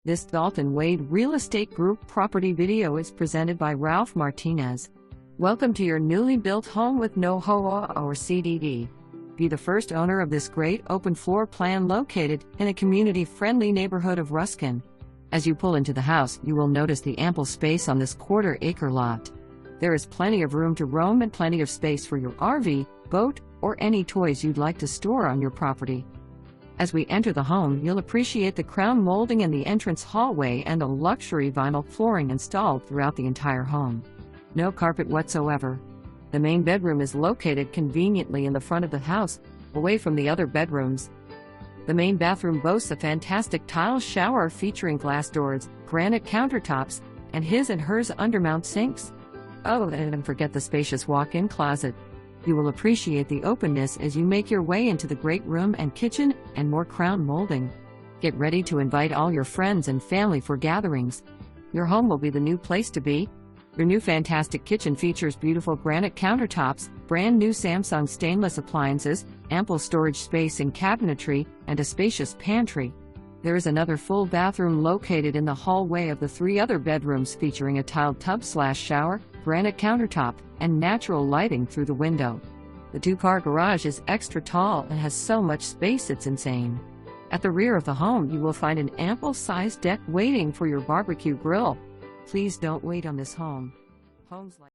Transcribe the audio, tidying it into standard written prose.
This Dalton Wade Real Estate Group property video is presented by Ralph Martinez. Welcome to your newly built home with no HOA or CDD. Be the first owner of this great open floor plan located in a community-friendly neighborhood of Ruskin. As you pull into the house, you will notice the ample space on this quarter-acre lot. There is plenty of room to roam and plenty of space for your RV, boat, or any toys you'd like to store on your property. As we enter the home, you'll appreciate the crown molding in the entrance hallway and the luxury vinyl flooring installed throughout the entire home. No carpet whatsoever. The main bedroom is located conveniently in the front of the house, away from the other bedrooms. The main bathroom boasts a fantastic tile shower featuring glass doors, granite countertops, and his and hers undermount sinks. Oh, and forget the spacious walk-in closet. You will appreciate the openness as you make your way into the great room and kitchen and more crown molding. Get ready to invite all your friends and family for gatherings. Your home will be the new place to be. Your new fantastic kitchen features beautiful granite countertops, brand new Samsung stainless appliances, ample storage space and cabinetry, and a spacious pantry. There is another full bathroom located in the hallway of the 3 other bedrooms featuring a tiled tub/shower, granite countertop, and natural lighting through the window. The 2-car garage is extra tall and has so much space it's insane. At the rear of the home you will find an ample-sized deck waiting for your barbecue grill. Please don't wait on this home. Homes like